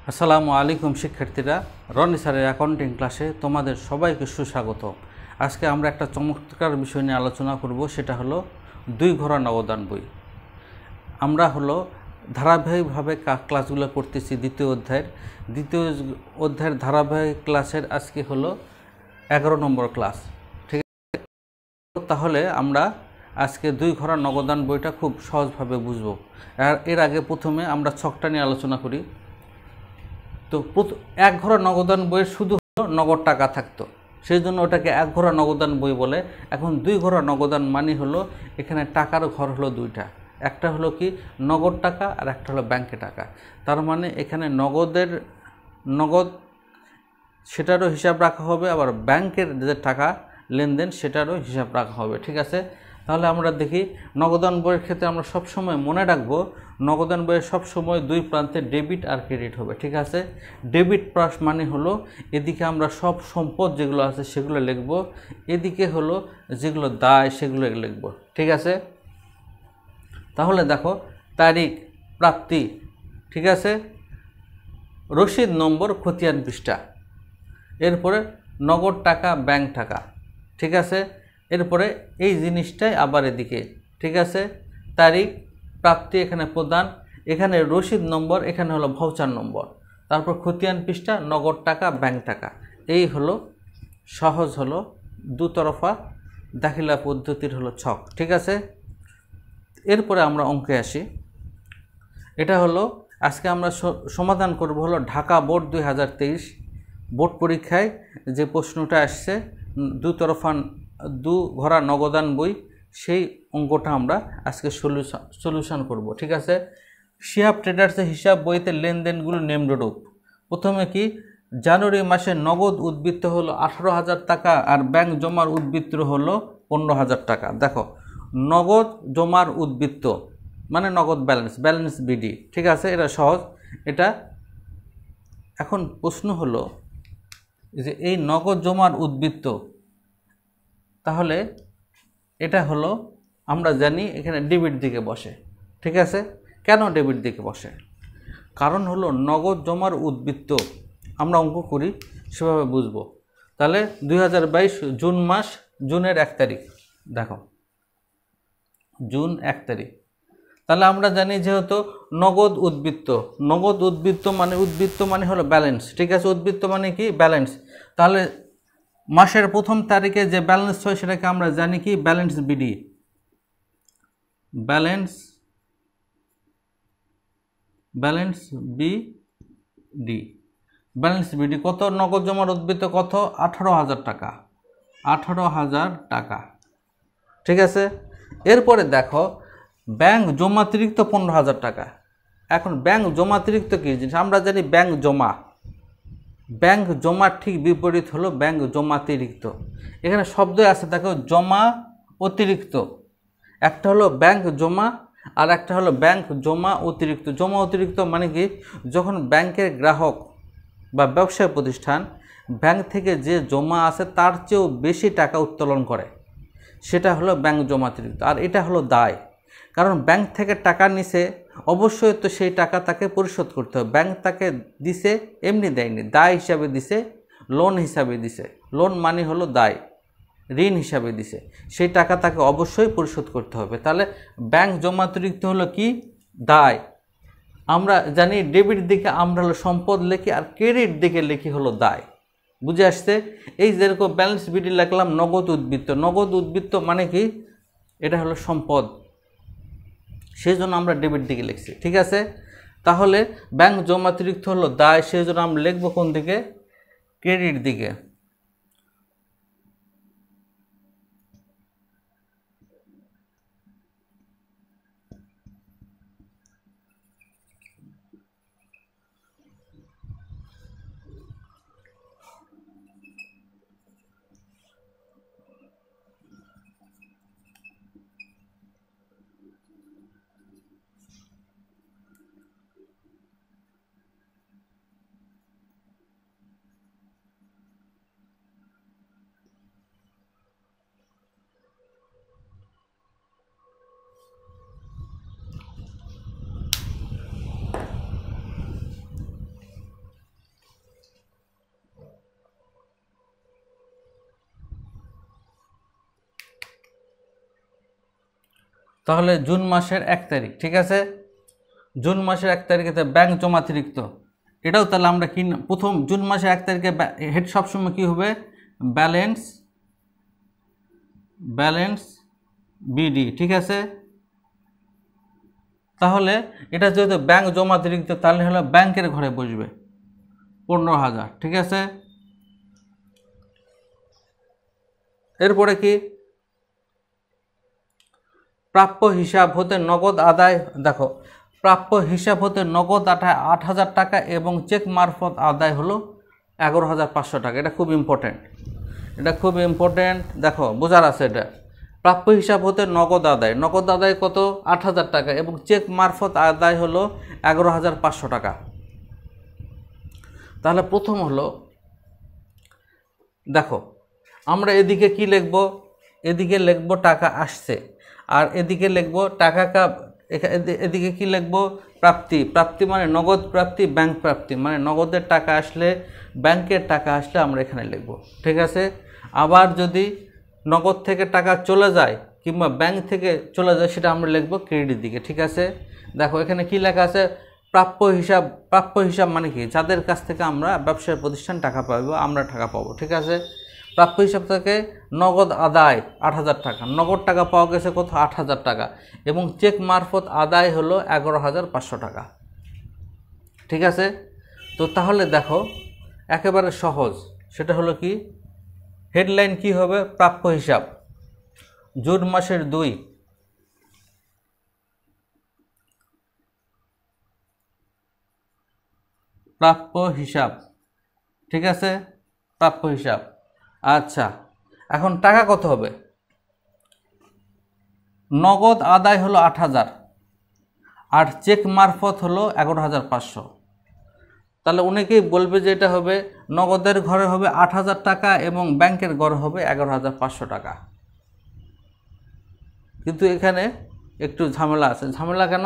আসসালামু আলাইকুম শিক্ষার্থীরা, রনি স্যারের অ্যাকাউন্টিং ক্লাসে তোমাদের সবাইকে সুস্বাগত। আজকে আমরা একটা চমৎকার বিষয় নিয়ে আলোচনা করব, সেটা হলো দুই ঘোড়া নবদান বই। আমরা ধারাবাহিকভাবে ক্লাসগুলো করতেছি দ্বিতীয় অধ্যায়ের ধারাবাহিক ক্লাসের আজকে হলো 11 নম্বর ক্লাস। ঠিক আছে, তাহলে আমরা আজকে দুই ঘোড়া নগদান বইটা খুব সহজভাবে বুঝব। আর এর আগে প্রথমে আমরা ছকটা নিয়ে আলোচনা করি। তো এক ঘোড়া নগদান বইয়ের শুধু নগদ টাকা থাকতো, সেই জন্য ওটাকে এক ঘোড়া নগদান বই বলে। এখন দুই ঘোড়া নগদান মানে হলো এখানে টাকার ঘর হলো দুইটা, একটা হলো কি নগদ টাকা আর একটা হলো ব্যাংকে টাকা। তার মানে এখানে নগদ সেটারও হিসাব রাখা হবে, আবার ব্যাংকের যে টাকা লেনদেন সেটারও হিসাব রাখা হবে। ঠিক আছে, তাহলে আমরা দেখি নগদান বইয়ের ক্ষেত্রে আমরা সবসময় মনে রাখবো নগদান বইয়ের সবসময় দুই প্রান্তে ডেবিট আর ক্রেডিট হবে। ঠিক আছে, ডেবিট প্লাস মানে হলো এদিকে আমরা সব সম্পদ যেগুলো আছে সেগুলো লিখব, এদিকে হলো যেগুলো দায় সেগুলো লিখব। ঠিক আছে, তাহলে দেখো তারিখ, প্রাপ্তি, ঠিক আছে, রসিদ নম্বর, খতিয়ান পৃষ্ঠা, এরপরে নগদ টাকা, ব্যাংক টাকা। ঠিক আছে, এরপরে এই জিনিসটাই আবার এদিকে। ঠিক আছে, তারিখ, প্রাপ্তি এখানে প্রদান, এখানে রসিদ নম্বর, এখানে হলো ভাউচার নম্বর, তারপর খতিয়ান পৃষ্ঠা, নগদ টাকা, ব্যাংক টাকা। এই হলো সহজ হলো দুতরফা দাখিলা পদ্ধতির হলো ছক। ঠিক আছে, এরপরে আমরা অঙ্কে আসি। এটা হলো আজকে আমরা সমাধান করব হলো ঢাকা বোর্ড 2023 বোর্ড পরীক্ষায় যে প্রশ্নটা আসছে দু ঘোড়া নগদান বই, সেই অঙ্কটা আমরা আজকে সলিউশন করব। ঠিক আছে, শিহাব ট্রেডার্সের হিসাব বইতে লেনদেনগুলো নিম্নরূপ। প্রথমে কি, জানুয়ারি মাসে নগদ উদ্বৃত্ত হলো 18,000 টাকা আর ব্যাংক জমার উদ্বৃত্ত হলো 15,000 টাকা। দেখো, নগদ জমার উদ্বৃত্ত মানে নগদ ব্যালেন্স বিডি। ঠিক আছে, এটা সহজ। এটা এখন প্রশ্ন হলো যে এই নগদ জমার উদ্বৃত্ত, তাহলে এটা হলো আমরা জানি এখানে ডেবিট দিকে বসে। ঠিক আছে, কেন ডেবিট দিকে বসে? কারণ হলো নগদ জমার উদ্বৃত্ত আমরা অঙ্ক করি সেভাবে বুঝবো। তাহলে 2022 জুন মাস, জুনের 1 তারিখ, দেখো জুন 1 তারিখ। তাহলে আমরা জানি যেহেতু নগদ উদ্বৃত্ত মানে হলো ব্যালেন্স। ঠিক আছে, উদ্বৃত্ত মানে কি ব্যালেন্স। তাহলে মাসের প্রথম তারিখে যে ব্যালেন্স হয় সেটাকে আমরা জানি কি ব্যালেন্স বিডি। ব্যালেন্স বিডি কত? নগদ জমার উদ্বৃত্ত কত? 18,000 টাকা। 18,000 টাকা। ঠিক আছে, এরপরে দেখো ব্যাংক জমাতিরিক্ত 15,000 টাকা। এখন ব্যাংক জমাতিরিক্ত কি জিনিস? আমরা জানি ব্যাংক জমা ঠিক বিপরীত হলো ব্যাংক জমাতিরিক্ত। এখানে শব্দ আছে, দেখো জমা অতিরিক্ত। একটা হলো ব্যাংক জমা আর একটা হলো ব্যাংক জমা অতিরিক্ত। জমা অতিরিক্ত মানে কি, যখন ব্যাংকের গ্রাহক বা ব্যবসায় প্রতিষ্ঠান ব্যাংক থেকে যে জমা আছে তার চেয়েও বেশি টাকা উত্তোলন করে, সেটা হলো ব্যাংক জমাতিরিক্ত। আর এটা হলো দায়, কারণ ব্যাংক থেকে টাকা নিছে, অবশ্যই তো সেই টাকা তাকে পরিশোধ করতে হবে। ব্যাংক তাকে দিছে, এমনি দেয়নি, দায় হিসাবে দিছে, লোন হিসাবে দিছে। লোন মানে হলো দায়, ঋণ হিসাবে দিছে, সেই টাকা তাকে অবশ্যই পরিশোধ করতে হবে। তাহলে ব্যাংক জমাতিরিক্ত হলো কি দায়। আমরা জানি ডেবিট দিকে আমরা হলো সম্পদ লিখি আর ক্রেডিট দিকে লিখি হলো দায়। বুঝে আসছে? এই যেরকম ব্যালেন্স বিডি লিখলাম নগদ উদ্বৃত্ত মানে কি, এটা হলো সম্পদ, সেই জন্য আমরা ডেবিট দিকে লিখছি। ঠিক আছে, তাহলে ব্যাংক জমাতিরিক্ত হলো দায়, সেই জন্য আমরা লিখবো কোন দিকে? ক্রেডিট দিকে। তাহলে জুন মাসের 1 তারিখ, ঠিক আছে, জুন মাসের 1 তারিখে ব্যাংক জমাতিরিক্ত, এটাও তাহলে আমরা কি প্রথম জুন মাসের 1 তারিখে হেড সবসময় কী হবে, ব্যালেন্স বিডি, ঠিক আছে। তাহলে এটা যেহেতু ব্যাংক জমাতিরিক্ত তাহলে হলো ব্যাংকের ঘরে বসবে 15,000, ঠিক আছে। এরপরে কি প্রাপ্য হিসাব হতে নগদ আদায়, দেখো প্রাপ্য হিসাব হতে নগদ আদায় 8,000 টাকা এবং চেক মারফত আদায় হলো 11,500 টাকা। এটা খুব ইম্পর্টেন্ট, দেখো বোঝার আছে। এটা প্রাপ্য হিসাব হতে নগদ আদায় কত, 8,000 টাকা এবং চেক মারফত আদায় হলো 11,500 টাকা। তাহলে প্রথম হলো দেখো আমরা এদিকে কি লিখব, এদিকে লিখব টাকা আসছে, আর এদিকে লিখব টাকা এদিকে কি লিখব, প্রাপ্তি মানে নগদ প্রাপ্তি, ব্যাংক প্রাপ্তি মানে নগদের টাকা আসলে, ব্যাংকের টাকা আসলে আমরা এখানে লিখব, ঠিক আছে। আবার যদি নগদ থেকে টাকা চলে যায় কিংবা ব্যাংক থেকে চলে যায় সেটা আমরা লিখব ক্রেডিট দিকে, ঠিক আছে। দেখো এখানে কি লেখা আছে, প্রাপ্য হিসাব মানে কি, যাদের কাছ থেকে আমরা ব্যবসায় প্রতিষ্ঠান টাকা পাবো, আমরা টাকা পাবো, ঠিক আছে। প্রাপ্য হিসাব থেকে নগদ আদায় 8,000 টাকা, নগদ টাকা পাওয়া গেছে কত, 8,000 টাকা এবং চেক মারফত আদায় হলো 11,500 টাকা, ঠিক আছে। তো তাহলে দেখো একেবারে সহজ, সেটা হলো কি, হেডলাইন কি হবে, প্রাপ্য হিসাব জুন মাসের 2, প্রাপ্য হিসাব, ঠিক আছে, প্রাপ্য হিসাব। আচ্ছা এখন টাকা কত হবে, নগদ আদায় হলো 8,000 আর চেক মারফত হলো 11,500। তাহলে অনেকেই বলবে যে এটা হবে নগদের ঘরে হবে 8,000 টাকা এবং ব্যাংকের ঘরে হবে 11,500 টাকা, কিন্তু এখানে একটু ঝামেলা আছে। ঝামেলা কেন,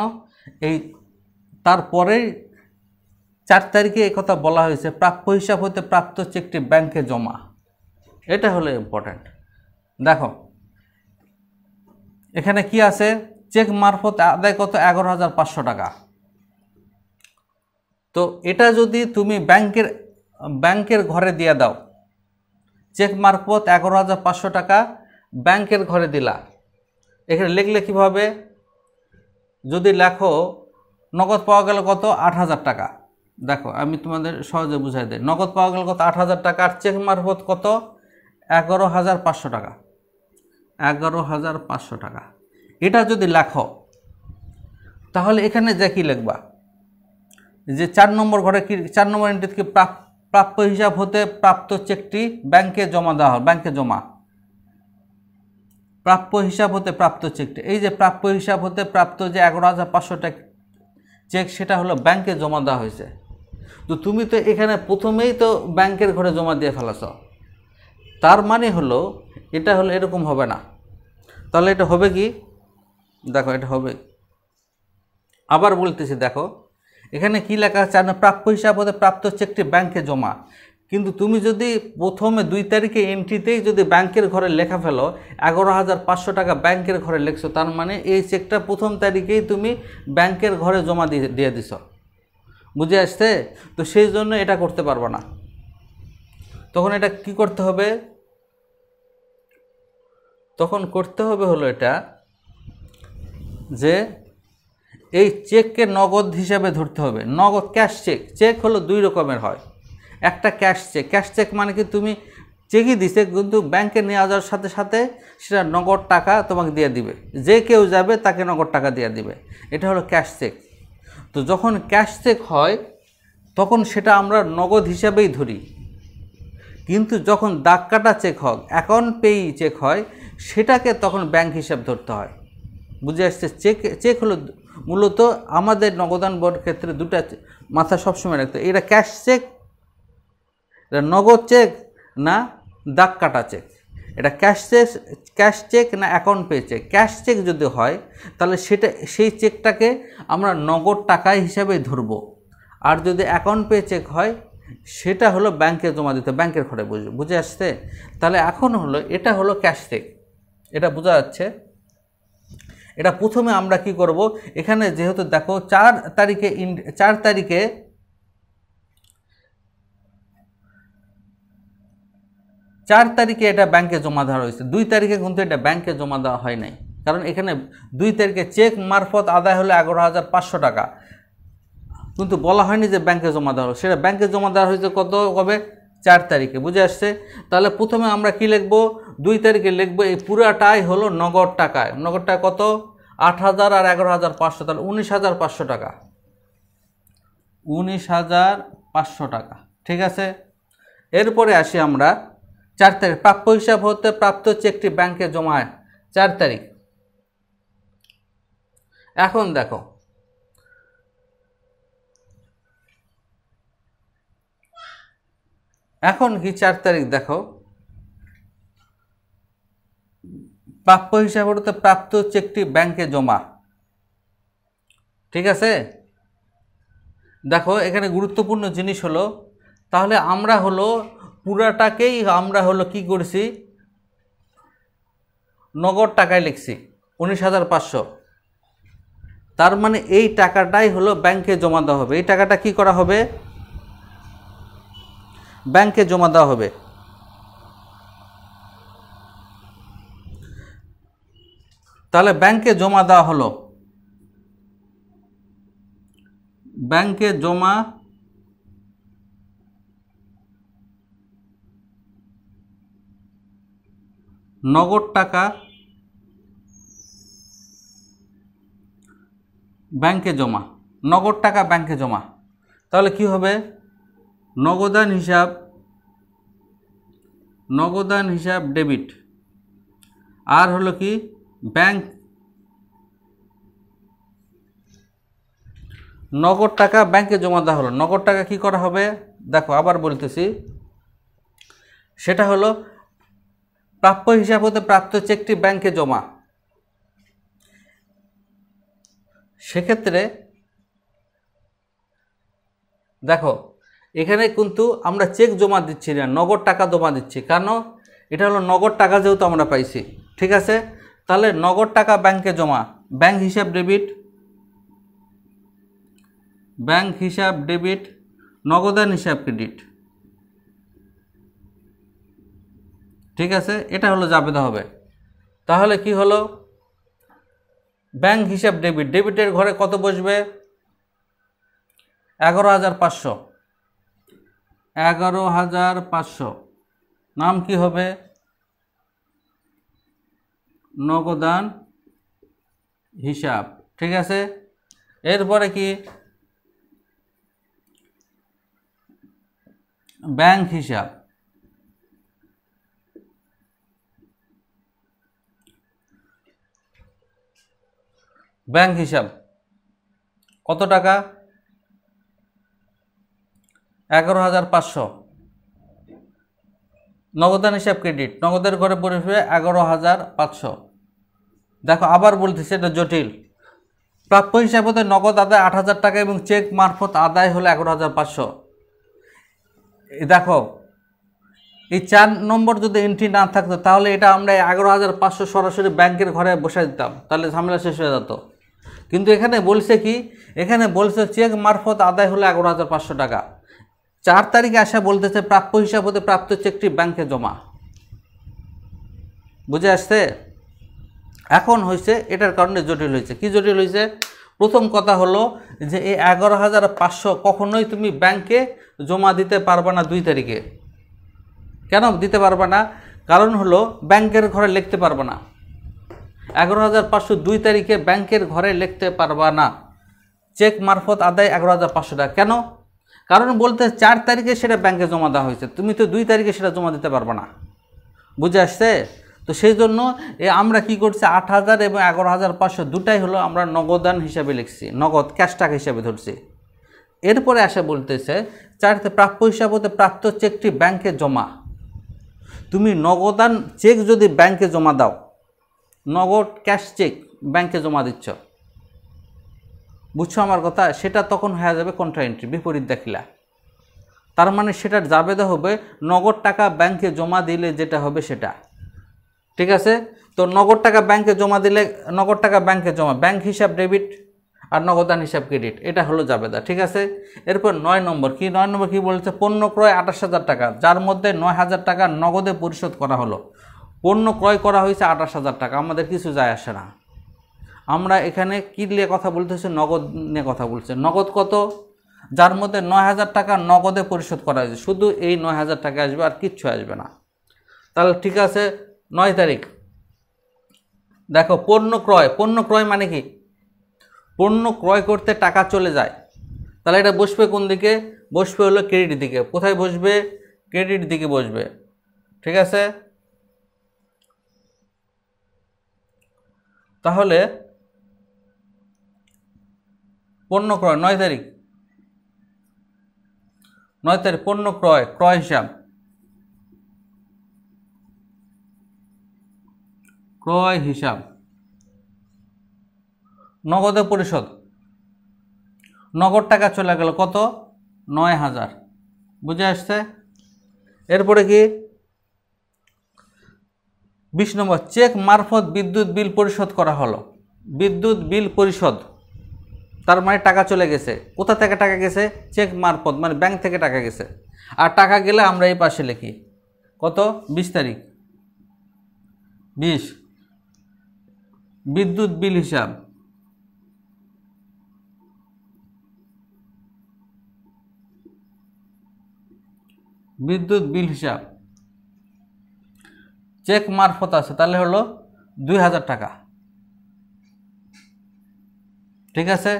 এই তারপরেই 4 তারিখে এই কথা বলা হয়েছে, প্রাপ্য হিসাব হতে প্রাপ্ত চেকটি ব্যাংকে জমা, এটা হলো ইম্পর্ট্যান্ট। দেখো এখানে কি আছে, চেক মারফত আদায় কত, 11,500 টাকা। তো এটা যদি তুমি ব্যাংকের ঘরে দিয়ে দাও, চেক মারফত 11,500 টাকা ব্যাংকের ঘরে দিলা, এখানে লিখলে কীভাবে, যদি লেখো নগদ পাওয়া গেল কত, 8,000 টাকা। দেখো আমি তোমাদের সহজে বুঝাই দিই, নগদ পাওয়া গেল কত, 8,000 টাকা আর চেক মারফত কত, 11,500 টাকা, 11,500 টাকা। এটা যদি লেখো তাহলে এখানে যে কি লিখবা, যে 4 নম্বর ঘরে কি, 4 নম্বর এন্ট্রিতে কি, প্রাপ্য হিসাব হতে প্রাপ্ত চেকটি ব্যাংকে জমা দেওয়া হয়, ব্যাংকে জমা, প্রাপ্য হিসাব হতে প্রাপ্ত চেকটি, এই যে প্রাপ্য হিসাব হতে প্রাপ্ত যে 11,500 টাকা চেক, সেটা হলো ব্যাংকে জমা দেওয়া হয়েছে। তো তুমি তো এখানে প্রথমেই তো ব্যাংকের ঘরে জমা দিয়ে ফেলাছ, তার মানে হলো এটা হলো এরকম হবে না। তাহলে এটা হবে কি, দেখো এটা হবে, আবার বলতেছি, দেখো এখানে কি লেখা আছে, প্রাপ্য হিসাব হতে প্রাপ্ত চেকটি ব্যাংকে জমা, কিন্তু তুমি যদি প্রথমে 2 তারিখে এন্ট্রিতেই যদি ব্যাংকের ঘরে লেখা ফেলো 11,500 টাকা ব্যাংকের ঘরে লিখছো, তার মানে এই চেকটা প্রথম তারিখেই তুমি ব্যাংকের ঘরে জমা দিয়ে দিছ, বুঝে আসছে। তো সেই জন্য এটা করতে পারবো না, তখন এটা কি করতে হবে, তখন করতে হবে হলো এটা, যে এই চেককে নগদ হিসাবে ধরতে হবে, নগদ ক্যাশ চেক হলো 2 রকমের হয়, একটা ক্যাশ চেক মানে কি, তুমি চেকই দিছে কিন্তু ব্যাংকে নিয়ে যাওয়ার সাথে সাথে সেটা নগদ টাকা তোমাকে দিয়ে দিবে, যে কেউ যাবে তাকে নগদ টাকা দিয়ে দিবে, এটা হলো ক্যাশ চেক। তো যখন ক্যাশ চেক হয় তখন সেটা আমরা নগদ হিসাবেই ধরি, কিন্তু যখন দাগ কাটা চেক হয়, অ্যাকাউন্ট পেই চেক হয়, সেটাকে তখন ব্যাংক হিসাব ধরতে হয়, বুঝে আসছে। চেক হলো মূলত আমাদের নগদান বোর্ড ক্ষেত্রে 2টা মাথা সবসময় রাখতে, এটা ক্যাশ চেক, এটা নগদ চেক না দাগ কাটা চেক, এটা ক্যাশ চেক না account pay cheque. Cash cheque যদি হয় তাহলে সেই চেকটাকে আমরা নগদ টাকা হিসাবে ধরব, আর যদি অ্যাকাউন্ট পে চেক হয় সেটা হলো ব্যাংকে জমা দিতে, ব্যাংকের ঘরে বুঝে আসছে। তাহলে এখন হলো এটা হলো ক্যাশ চেক, এটা বোঝা যাচ্ছে। এটা প্রথমে আমরা কি করব, এখানে যেহেতু দেখো 4 তারিখে 4 তারিখে এটা ব্যাংকে জমা দেওয়া হয়েছে, 2 তারিখে কিন্তু এটা ব্যাংকে জমা দেওয়া হয় নাই, কারণ এখানে 2 তারিখে চেক মারফত আদায় হলো 11,500 টাকা, কিন্তু বলা হয়নি যে ব্যাংকে জমা দেওয়া হলো, সেটা ব্যাংকে জমা দেওয়া হয়েছে কবে 4 তারিখে। বুঝে আসছে? তাহলে প্রথমে আমরা কি লিখব, 2 তারিখে লিখব এই পুরাটাই হলো নগদ টাকায়। নগদ টাকা কত? 8,000 আর 11,500, তাহলে 19,500 টাকা, 19,500 টাকা। ঠিক আছে, এরপরে আসি আমরা 4 তারিখ, প্রাপ্য হিসাব হতে প্রাপ্ত চেকটি ব্যাংকে জমায় 4 তারিখ। এখন দেখো এখন কি 4 তারিখ, দেখো প্রাপ্য হিসাব হতে প্রাপ্ত চেকটি ব্যাংকে জমা। ঠিক আছে, দেখো এখানে গুরুত্বপূর্ণ জিনিস হলো, তাহলে আমরা হলো পুরাটাকেই আমরা হলো কি করেছি, নগদ টাকায় লিখছি 19,500। তার মানে এই টাকাটাই হলো ব্যাংকে জমা দেওয়া হবে। এই টাকাটা কি করা হবে, ব্যাংকে জমা দেওয়া হবে। তাহলে ব্যাংকে জমা দেওয়া হলো, ব্যাংকে জমা নগদ টাকা ব্যাংকে জমা, নগদ টাকা ব্যাংকে জমা। তাহলে কি হবে, নগদান হিসাব ডেবিট, আর হলো কি ব্যাংক, নগদ টাকা ব্যাংকে জমা দেওয়া হলো। নগদ টাকা কি করা হবে, দেখো আবার বলতেছি, সেটা হলো প্রাপ্য হিসাব হতে প্রাপ্ত চেকটি ব্যাংকে জমা। সেক্ষেত্রে দেখো এখানে কিন্তু আমরা চেক জমা দিচ্ছি না, নগদ টাকা জমা দিচ্ছি, কারণ এটা হলো নগদ টাকা যেহেতু আমরা পাইছি। ঠিক আছে, তাহলে নগদ টাকা ব্যাংকে জমা, ব্যাংক হিসাব ডেবিট, ব্যাংক হিসাব ডেবিট, নগদান হিসাব ক্রেডিট। ঠিক আছে, এটা হলো জাবেদা হবে। তাহলে কি হলো, ব্যাংক হিসাব ডেবিট, ডেবিটের ঘরে কত বসবে, 11,500, 11,500, নাম কি হবে, নগদান হিসাব। ঠিক আছে, এরপরে কি ব্যাংক হিসাব, ব্যাংক হিসাব কত টাকা, 11,500, নগদান হিসাব ক্রেডিট, নগদের ঘরে বসবে 11,500। দেখো আবার বলতেছি, এটা জটিল। প্রাপ্য হিসাব হতে নগদ আদায় 8,000 টাকা এবং চেক মারফত আদায় হলো 11,500। দেখো এই 4 নম্বর যদি এন্ট্রি না থাকতো, তাহলে এটা আমরা 11,500 সরাসরি ব্যাংকের ঘরে বসাই দিতাম, তাহলে ঝামেলা শেষ হয়ে যেত। কিন্তু এখানে বলছে কি, এখানে বলছে চেক মারফত আদায় হলো 11,500 টাকা। 4 তারিখে আসা বলতেছে প্রাপ্য হিসাব হতে প্রাপ্ত চেকটি ব্যাংকে জমা। বুঝে আসছে? এখন হয়েছে এটার কারণে জটিল হয়েছে। কি জটিল হয়েছে? প্রথম কথা হলো যে এই 11,500 কখনোই তুমি ব্যাংকে জমা দিতে পারবে না 2 তারিখে। কেন দিতে পারবে না? কারণ হলো ব্যাংকের ঘরে লিখতে পারবে না। 11,500 2 তারিখে ব্যাংকের ঘরে লিখতে পারবা না। চেক মারফত আদায় 11,500 টাকা। কেন? কারণ বলতে 4 তারিখে সেটা ব্যাংকে জমা দেওয়া হয়েছে, তুমি তো 2 তারিখে সেটা জমা দিতে পারবে না। বুঝে আসছে? তো সেই জন্য আমরা কি করছি, 8,000 এবং 11,500 দুটাই হলো আমরা নগদান হিসাবে লিখছি, নগদ ক্যাশ টাকা হিসাবে ধরছি। এরপরে আসে বলতেছে 4তে প্রাপ্য হিসাব হতে প্রাপ্ত চেকটি ব্যাংকে জমা। তুমি নগদান চেক যদি ব্যাংকে জমা দাও, নগদ ক্যাশ চেক ব্যাংকে জমা দিচ্ছ, বুঝছো আমার কথা? সেটা তখন হয়ে যাবে কন্ট্রা এন্ট্রি, বিপরীত দাখিলা। তার মানে সেটার জাবেদা হবে নগদ টাকা ব্যাংকে জমা দিলে যেটা হবে সেটা। ঠিক আছে? তো নগদ টাকা ব্যাংকে জমা দিলে নগদ টাকা ব্যাংকে জমা, ব্যাংক হিসাব ডেবিট আর নগদান হিসাব ক্রেডিট, এটা হলো জাবেদা। ঠিক আছে, এরপর 9 নম্বর কি, 9 নম্বর কি বলেছে, পণ্য ক্রয় 28,000 টাকা, যার মধ্যে 9,000 টাকা নগদে পরিশোধ করা হলো। পণ্য ক্রয় করা হয়েছে 28,000 টাকা, আমাদের কিছু যায় আসে না। আমরা এখানে কী নিয়ে কথা বলতেছি, নগদ নিয়ে কথা বলছে। নগদ কত, যার মধ্যে 9,000 টাকা নগদে পরিশোধ করা হয়েছে, শুধু এই 9,000 টাকা আসবে, আর কিচ্ছু আসবে না। তাহলে ঠিক আছে, 9 তারিখ দেখো পণ্য ক্রয়, পণ্য ক্রয় মানে কি, পণ্য ক্রয় করতে টাকা চলে যায়, তাহলে এটা বসবে কোন দিকে, বসবে হলো ক্রেডিট দিকে। কোথায় বসবে, ক্রেডিট দিকে বসবে। ঠিক আছে, তাহলে পণ্য ক্রয় 9 তারিখ, 9 তারিখ পণ্য ক্রয়, ক্রয় হিসাব, ক্রয় হিসাব, নগদে পরিশোধ, নগদ টাকা চলে গেল কত, 9,000, বুঝে আসছে। এরপরে কি 20 নম্বর, চেক মারফত বিদ্যুৎ বিল পরিশোধ করা হলো। বিদ্যুৎ বিল পরিশোধ, তার মানে টাকা চলে গেছে। কোথা থেকে টাকা গেছে, চেক মারফত, মানে ব্যাংক থেকে টাকা গেছে। আর টাকা গেলে আমরা এই পাশে লিখি কত, 20 তারিখ 20, বিদ্যুৎ বিল হিসাব, বিদ্যুৎ বিল হিসাব চেক মারফত আছে, তাহলে হলো 2,000 টাকা। ঠিক আছে,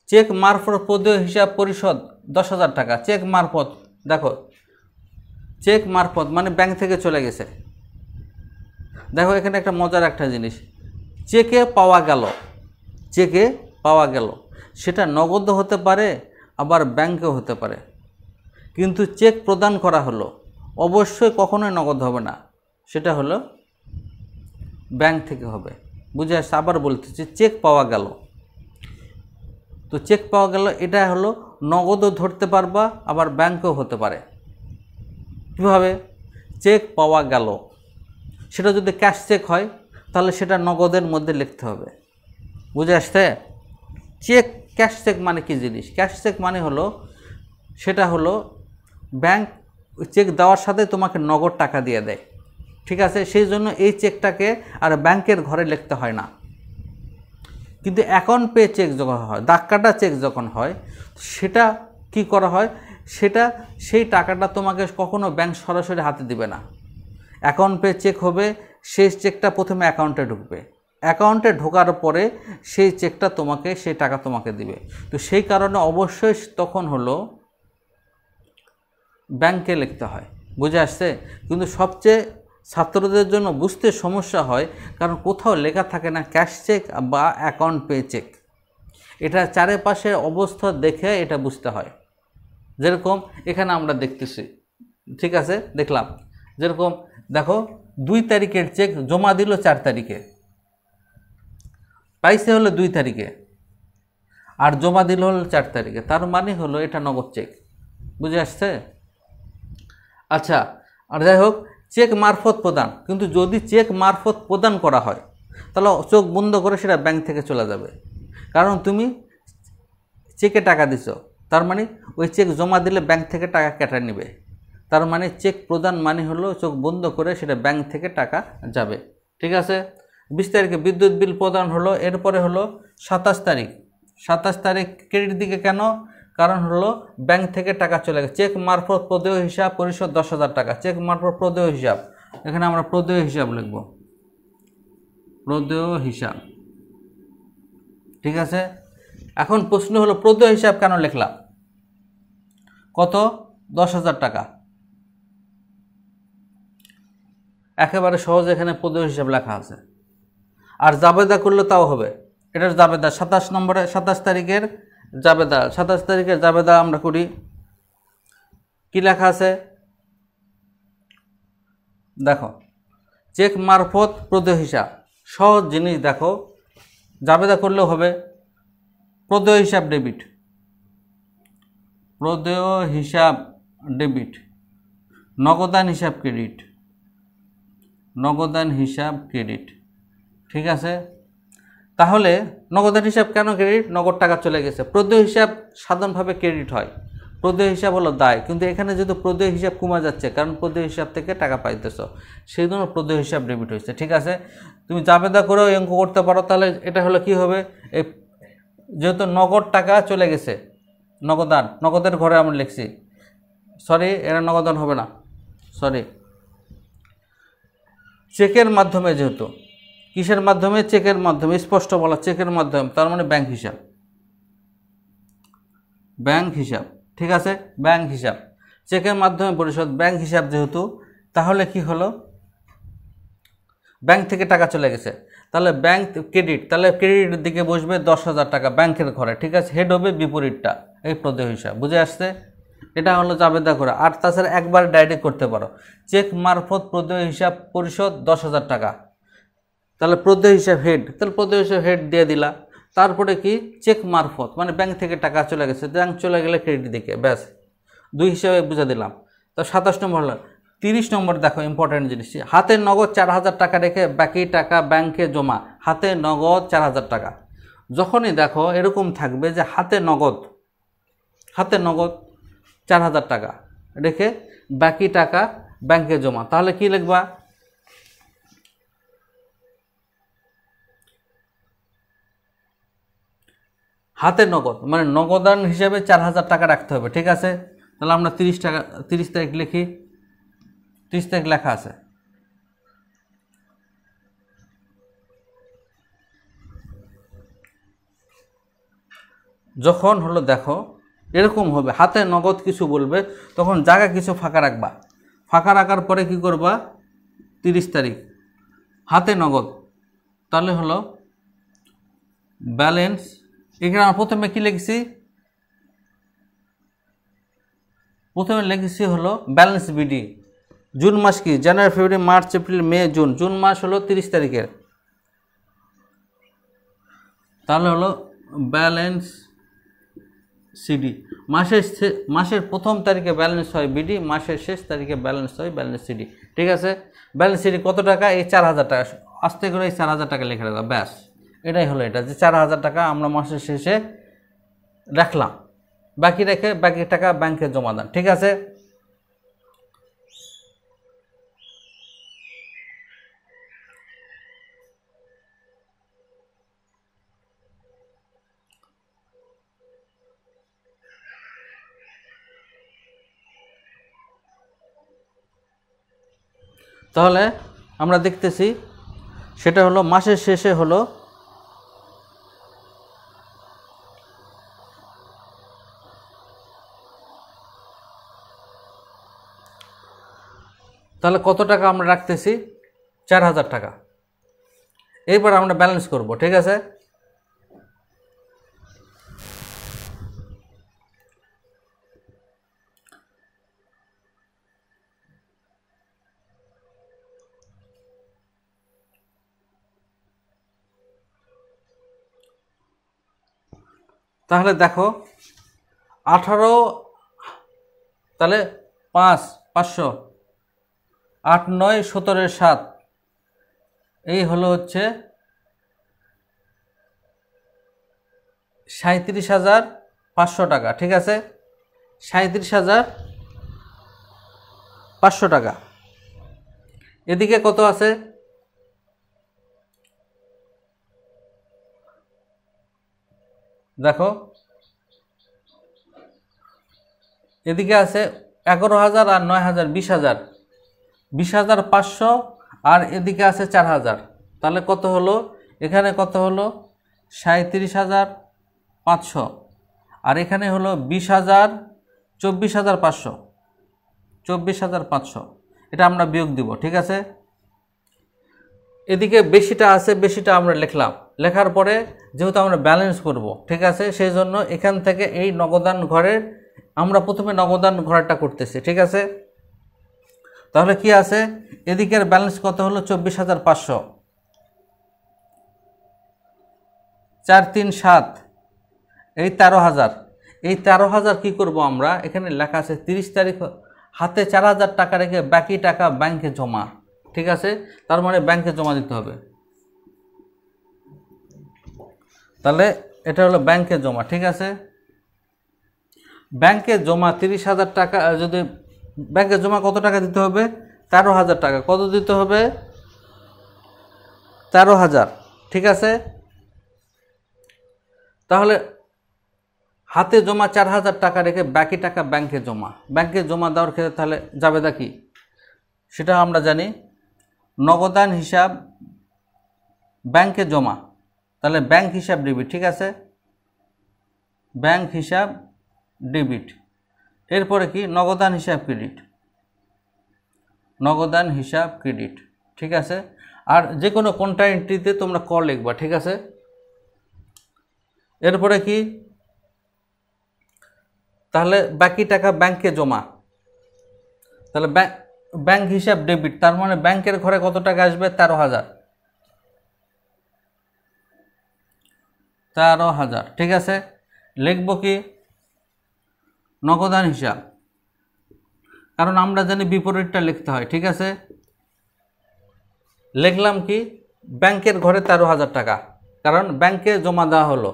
চেক মারফত প্রদেয় হিসাব পরিশোধ 10,000 টাকা। চেক মারফত, দেখো চেক মারফত মানে ব্যাংক থেকে চলে গেছে। দেখো এখানে একটা মজার একটা জিনিস, চেকে পাওয়া গেল, চেকে পাওয়া গেল, সেটা নগদ হতে পারে আবার ব্যাংকেও হতে পারে, কিন্তু চেক প্রদান করা হলো, অবশ্যই কখনোই নগদ হবে না, সেটা হলো ব্যাংক থেকে হবে। বুঝে আসছে, আবার বলতেছি, চেক পাওয়া গেল, তো চেক পাওয়া গেল এটা হলো নগদও ধরতে পারবা আবার ব্যাংকেও হতে পারে। কীভাবে, চেক পাওয়া গেল, সেটা যদি ক্যাশ চেক হয় তাহলে সেটা নগদের মধ্যে লিখতে হবে। বুঝে আসছে, চেক, ক্যাশ চেক মানে কি জিনিস, ক্যাশ চেক মানে হলো, সেটা হলো ব্যাংক চেক দেওয়ার সাথে তোমাকে নগদ টাকা দিয়ে দেয়। ঠিক আছে, সেই জন্য এই চেকটাকে আর ব্যাংকের ঘরে লিখতে হয় না। কিন্তু অ্যাকাউন্ট পে চেক যখন হয়, দাগ কাটা চেক যখন হয়, সেটা কি করা হয়, সেটা সেই টাকাটা তোমাকে কখনো ব্যাংক সরাসরি হাতে দিবে না। অ্যাকাউন্ট পে চেক হবে, সেই চেকটা প্রথমে অ্যাকাউন্টে ঢুকবে, অ্যাকাউন্টে ঢোকার পরে সেই চেকটা তোমাকে, সেই টাকা তোমাকে দিবে। তো সেই কারণে অবশ্যই তখন হলো ব্যাংকে লিখতে হয়। বুঝে আসছে, কিন্তু সবচেয়ে ছাত্রদের জন্য বুঝতে সমস্যা হয়, কারণ কোথাও লেখা থাকে না ক্যাশ চেক বা অ্যাকাউন্ট পে চেক। এটা চারিপাশের অবস্থা দেখে এটা বুঝতে হয়। যেরকম এখানে আমরা দেখতেছি, ঠিক আছে, দেখলাম, যেরকম দেখো 2 তারিখের চেক জমা দিল 4 তারিখে, পাইছে হলো 2 তারিখে, আর জমা দিল হলো 4 তারিখে, তার মানে হলো এটা নগদ চেক। বুঝে আসছে। আচ্ছা, আর যাই হোক, চেক মারফত প্রদান, কিন্তু যদি চেক মারফত প্রদান করা হয় তাহলে চোখ বন্ধ করে সেটা ব্যাংক থেকে চলে যাবে, কারণ তুমি চেকে টাকা দিছো, তার মানে ওই চেক জমা দিলে ব্যাংক থেকে টাকা কেটে নেবে। তার মানে চেক প্রদান মানে হলো চোখ বন্ধ করে সেটা ব্যাংক থেকে টাকা যাবে। ঠিক আছে, 20 তারিখে বিদ্যুৎ বিল প্রদান হলো। এরপরে হলো 27 তারিখ, 27 তারিখ ক্রেডিট দিকে কেন, কারণ হলো ব্যাংক থেকে টাকা চলে গেছে। চেক মারফত প্রদেয় হিসাব পরিশোধ 10,000 টাকা, চেক মারফত প্রদেয় হিসাব, এখানে আমরা প্রদেয় হিসাব লিখব, প্রদেয় হিসাব। ঠিক আছে, এখন প্রশ্ন হলো প্রদেয় হিসাব কেন লিখলাম, কত, 10,000 টাকা, একেবারে সহজ, এখানে প্রদেয় হিসাব লেখা আছে। আর জাবেদা করলে তাও হবে, এটার জাবেদা 27 নম্বরে, 27 তারিখের জাবেদা, 27 তারিখের জাবেদা আমরা করি, কি লেখা আছে দেখো, চেক মারফত প্রদেয় হিসাব, সহজ জিনিস। দেখো জাবেদা করলেও হবে, প্রদেয় হিসাব ডেবিট, প্রদেয় হিসাব ডেবিট, নগদান হিসাব ক্রেডিট, নগদান হিসাব ক্রেডিট। ঠিক আছে, তাহলে নগদান হিসাব কেন ক্রেডিট? নগদ টাকা চলে গেছে। প্রদেয় হিসাব সাধারণভাবে ক্রেডিট হয়, প্রদেয় হিসাব হলো দায়, কিন্তু এখানে যেহেতু প্রদেয় হিসাব কমে যাচ্ছে, কারণ প্রদেয় হিসাব থেকে টাকা পাইতেছ, সেই জন্য প্রদেয় হিসাব ডেবিট হয়েছে। ঠিক আছে, তুমি জাবেদা করেও অঙ্ক করতে পারো। তাহলে এটা হলো কি হবে, এই যেহেতু নগদ টাকা চলে গেছে, নগদান, নগদের ঘরে আমরা লিখছি, সরি এটা নগদান হবে না, সরি, চেকের মাধ্যমে, যেহেতু কিসের মাধ্যমে, চেকের মাধ্যমে, স্পষ্ট বলা চেকের মাধ্যমে, তার মানে ব্যাংক হিসাব, ব্যাংক হিসাব। ঠিক আছে, ব্যাংক হিসাব, চেকের মাধ্যমে পরিশোধ, ব্যাংক হিসাব যেহেতু, তাহলে কি হলো, ব্যাংক থেকে টাকা চলে গেছে, তাহলে ব্যাংক ক্রেডিট, তাহলে ক্রেডিটের দিকে বসবে 10,000 টাকা ব্যাংকের ঘরে। ঠিক আছে, হেড হবে বিপরীতটা, এই প্রদেয় হিসাব। বুঝে আসছে? এটা হলো জাবেদা করা। আর তাছাড়া একবার ডাইরেক্ট করতে পারো, চেক মারফত প্রদেয় হিসাব পরিশোধ 10,000 টাকা, তাহলে প্রদেয় হিসাব হেড, তাহলে প্রদেয় হিসাব হেড দিয়ে দিলা। তারপরে কি, চেক মারফত মানে ব্যাংক থেকে টাকা চলে গেছে, ব্যাংক চলে গেলে ক্রেডিট দিকে, ব্যাস 2 হিসাবে বুঝে দিলাম। তো 27 নম্বর হলো। 30 নম্বর দেখো ইম্পর্টেন্ট জিনিস, হাতে নগদ 4,000 টাকা রেখে বাকি টাকা ব্যাংকে জমা। হাতে নগদ 4,000 টাকা, যখনই দেখো এরকম থাকবে যে হাতে নগদ 4,000 টাকা রেখে বাকি টাকা ব্যাংকে জমা, তাহলে কি লিখবা, হাতে নগদ মানে নগদান হিসাবে 4,000 টাকা রাখতে হবে। ঠিক আছে, তাহলে আমরা 30 তারিখ লিখি, 30 তারিখ লেখা আছে। যখন হলো দেখো এরকম হবে, হাতে নগদ কিছু বলবে, তখন জায়গা কিছু ফাঁকা রাখবা, ফাঁকা রাখার পরে কি করবা, 30 তারিখ হাতে নগদ, তাহলে হলো ব্যালেন্স। এখানে আমরা প্রথমে কি লিখছি, প্রথমে লিখেছি হলো ব্যালেন্স বিডি। জুন মাস কি, January February March April May June, June মাস হলো 30 তারিখের, তাহলে হলো ব্যালেন্স সিডি। মাসের প্রথম তারিখে ব্যালেন্স হয় বিডি, মাসের শেষ তারিখে ব্যালেন্স হয় ব্যালেন্স সিডি। ঠিক আছে, ব্যালেন্স সিডি কত টাকা, এই 4,000 টাকা, আস্তে করে এই 4,000 টাকা লিখে রাখা, ব্যাস এটাই হলো, এটা যে 4,000 টাকা আমরা মাসের শেষে রাখলাম, বাকি রেখে বাকি টাকা ব্যাংকে জমা দেন। ঠিক আছে, তাহলে আমরা দেখতেছি সেটা হলো মাসের শেষে হলো তাহলে কত টাকা আমরা রাখতেছি, 4,000 টাকা। এরপর আমরা ব্যালেন্স করব। ঠিক আছে, তাহলে দেখো 18, তাহলে 500, 8, 9, 17, 7, এই হলো হচ্ছে 37,500 টাকা। ঠিক আছে, 37,500 টাকা। এদিকে কত আছে, দেখো এদিকে আছে 11,000 আর 9,000, 20,000, 20,500, আর এদিকে আছে 4,000, তাহলে কত হলো, এখানে কত হলো 37,500, আর এখানে হলো 20,000, 24,500, 24,500, এটা আমরা বিয়োগ দিব। ঠিক আছে, এদিকে বেশিটা আছে, বেশিটা আমরা লিখলাম, লেখার পরে যেহেতু আমরা ব্যালেন্স করব, ঠিক আছে, সেই জন্য এখান থেকে এই নগদান ঘরের আমরা প্রথমে নগদান ঘরটা করতেছি। ঠিক আছে, তাহলে কি আছে, এদিকের ব্যালেন্স কত হলো 24,500, 4, 3, 7, এই 13,000, এই 13,000 কি করব আমরা, এখানে লেখা আছে 30 তারিখ হাতে 4,000 টাকা রেখে বাকি টাকা ব্যাংকে জমা। ঠিক আছে, তার মানে ব্যাংকে জমা দিতে হবে। তাহলে এটা হলো ব্যাংকে জমা। ঠিক আছে, ব্যাংকে জমা 30,000 টাকা। যদি ব্যাংকে জমা কত টাকা দিতে হবে? 13,000 টাকা। কত দিতে হবে? 13,000। ঠিক আছে, তাহলে হাতে জমা 4,000 টাকা রেখে বাকি টাকা ব্যাংকে জমা। ব্যাংকে জমা দেওয়ার ক্ষেত্রে তাহলে জাবেদা কি সেটা আমরা জানি, নগদান হিসাব ব্যাংকে জমা, তাহলে ব্যাংক হিসাব ডেবিট। ঠিক আছে, ব্যাংক হিসাব ডেবিট। এরপরে কি? নগদান হিসাব ক্রেডিট, নগদান হিসাব ক্রেডিট। ঠিক আছে, আর যে কোনো কোনটা এন্ট্রিতে তোমরা ক লিখবা। ঠিক আছে, এরপরে কি? তাহলে বাকি টাকা ব্যাংকে জমা, তাহলে ব্যাংক হিসাব ডেবিট, তার মানে ব্যাংকের ঘরে কত টাকা আসবে? 13,000। 13,000। ঠিক আছে, লিখব কি? নগদান হিসাব, কারণ আমরা জানি বিপরীতটা লিখতে হয়। ঠিক আছে, লিখলাম কি? ব্যাংকের ঘরে 13,000 টাকা, কারণ ব্যাংকে জমা দেওয়া হলো।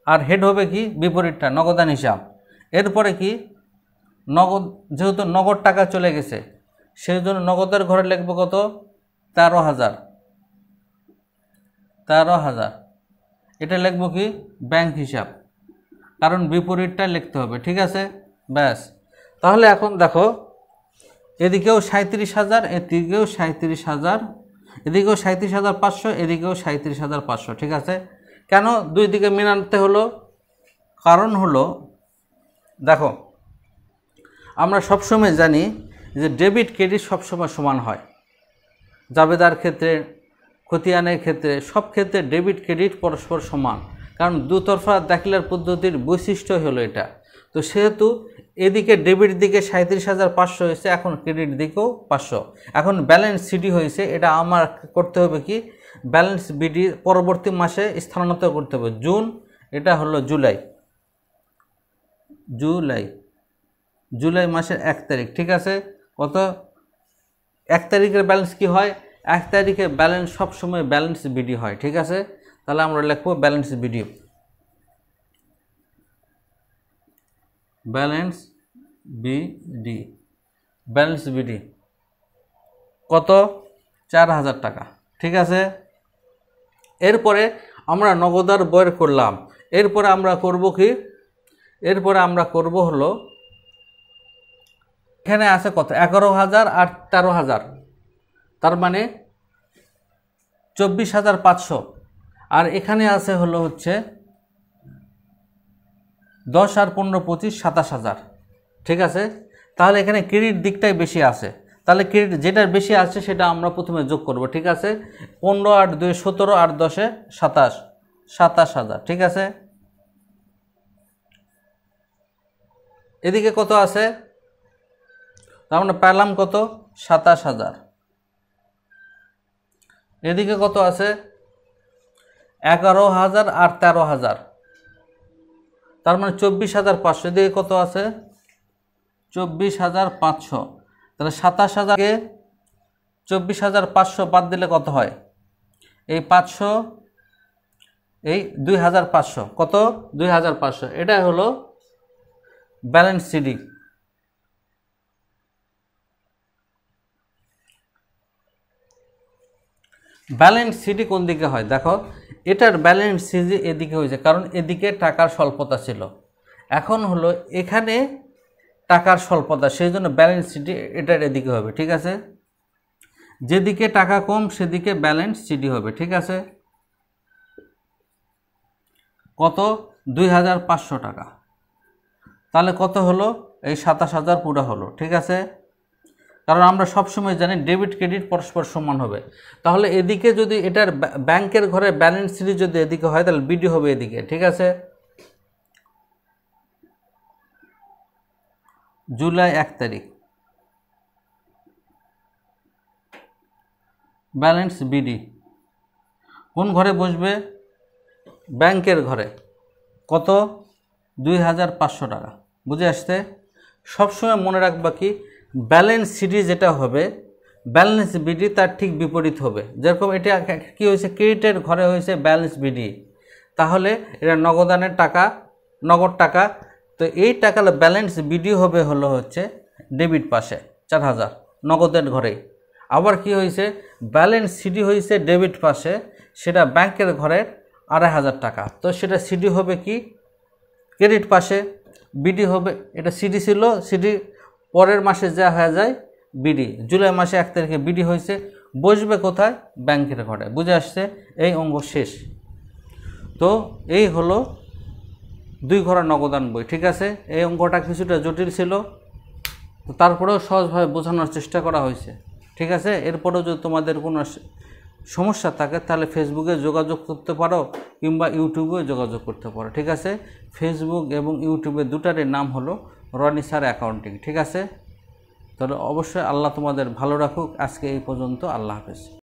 আর হেড হবে কি? বিপরীতটা, নগদান হিসাব। এরপরে কি? নগদ, যেহেতু নগদ টাকা চলে গেছে সেই জন্য নগদের ঘরে লিখব কত? 13,000। 13,000 এটা লিখব কি? ব্যাংক হিসাব, কারণ বিপরীতটা লিখতে হবে। ঠিক আছে, ব্যাস। তাহলে এখন দেখো, এদিকেও 37,000, এদিকেও 37,000, এদিকেও 37,500, এদিকেও 37,500। ঠিক আছে, কেন দুই দিকে মিলাতে হলো? কারণ হলো, দেখো আমরা সবসময় জানি যে ডেবিট ক্রেডিট সবসময় সমান হয়। জাবেদার ক্ষেত্রে, খতিয়ানের ক্ষেত্রে, সব ক্ষেত্রে ডেবিট ক্রেডিট পরস্পর সমান, কারণ দুতরফা দাখিলার পদ্ধতির বৈশিষ্ট্য হলো এটা। তো সেহেতু এদিকে ডেবিট দিকে 37,500 হয়েছে, এখন ক্রেডিট দিকেও 500। এখন ব্যালেন্স সিডি হয়েছে, এটা আমার করতে হবে কি? ব্যালেন্স বিডি পরবর্তী মাসে স্থানান্তর করতে হবে। জুন, এটা হলো জুলাই, জুলাই, জুলাই মাসের 1 তারিখ। ঠিক আছে, কত? 1 তারিখের ব্যালেন্স কি হয়? 1 তারিখে ব্যালেন্স সবসময় ব্যালেন্স বিডি হয়। ঠিক আছে, তাহলে আমরা লিখবো balance BD, balance BD, balance BD কত? 4,000 টাকা। ঠিক আছে, এরপরে আমরা নগদার বের করলাম। এরপরে আমরা করব কি? এরপরে আমরা করব হলো, এখানে আছে কত? 11,000 আর 13,000, তার মানে 24,500। আর এখানে আছে হলো হচ্ছে 10 আর 15, 25, 27,000। ঠিক আছে, তাহলে এখানে ক্রেডিট দিকটাই বেশি আছে, তাহলে ক্রেডিট যেটার বেশি আছে সেটা আমরা প্রথমে যোগ করব। ঠিক আছে, 15 আর 2 17 আর 10 27, 27,000। ঠিক আছে, এদিকে কত আছে? তার মানে পেলাম কত? 27,000। এদিকে কত আছে? 11,000 আর 13,000, তার মানে 24,500। এদিকে কত আছে? 24,500। তাহলে 27,000কে 24,500 বাদ দিলে কত হয়? এই 500, এই 2,500। কত? 2,500। এটাই হলো ব্যালেন্স সিডি। ব্যালেন্স সিডি কোন দিকে হয়? দেখো, এটার ব্যালেন্স সিডি এদিকে হয়েছে, কারণ এদিকে টাকার স্বল্পতা ছিল। এখন হলো এখানে টাকার স্বল্পতা, সেই জন্য ব্যালেন্স সিডি এটার এদিকে হবে। ঠিক আছে, যেদিকে টাকা কম সেদিকে ব্যালেন্স সিডি হবে। ঠিক আছে, কত? 2,500 টাকা। তাহলে কত হলো? এই 27,000 পুরো হলো। ঠিক আছে, কারণ আমরা সবসময় জানি ডেবিট ক্রেডিট পরস্পর সমান হবে। তাহলে এদিকে যদি এটার ব্যাংকের ঘরে ব্যালেন্স সিডি যদি এদিকে হয় তাহলে বিডি হবে এদিকে। ঠিক আছে, জুলাই 1 তারিখ ব্যালেন্স বিডি কোন ঘরে বসবে? ব্যাংকের ঘরে। কত? 2,500 টাকা। বুঝে আসতে? সবসময় মনে রাখবা কি, ব্যালেন্স সিডি যেটা হবে ব্যালেন্স বিডি তার ঠিক বিপরীত হবে। যেরকম এটা কি হয়েছে, ক্রেডিটের ঘরে হয়েছে ব্যালেন্স বিডি, তাহলে এটা নগদানের টাকা, নগদ টাকা। তো এই টাকা ব্যালেন্স বিডি হবে হলো হচ্ছে ডেবিট পাশে 4000 নগদের ঘরে। আবার কি হয়েছে, ব্যালেন্স সিডি হয়েছে ডেবিট পাশে, সেটা ব্যাংকের ঘরে 2500 টাকা। তো সেটা সিডি হবে কি ক্রেডিট পাশে, বিডি হবে, এটা সিডি ছিল, সিডি পরের মাসে যা হয়ে যায় বিডি। জুলাই মাসে 1 তারিখে বিডি হয়েছে, বসবে কোথায়, ব্যাংকের ঘরে। বুঝে আসছে? এই অঙ্ক শেষ। তো এই হলো 2 ঘোড়া নগদান বই। ঠিক আছে, এই অঙ্কটা কিছুটা জটিল ছিল, তো তারপরেও সহজভাবে বোঝানোর চেষ্টা করা হয়েছে। ঠিক আছে, এরপরেও যদি তোমাদের কোনো সমস্যা থাকে তাহলে ফেসবুকে যোগাযোগ করতে পারো কিংবা ইউটিউবে যোগাযোগ করতে পারো। ঠিক আছে, ফেসবুক এবং ইউটিউবে দুটারই নাম হলো রনি স্যার অ্যাকাউন্টিং। ঠিক আছে, তাহলে অবশ্যই আল্লাহ তোমাদের ভালো রাখুক। আজকে এই পর্যন্ত, আল্লাহ হাফেজ।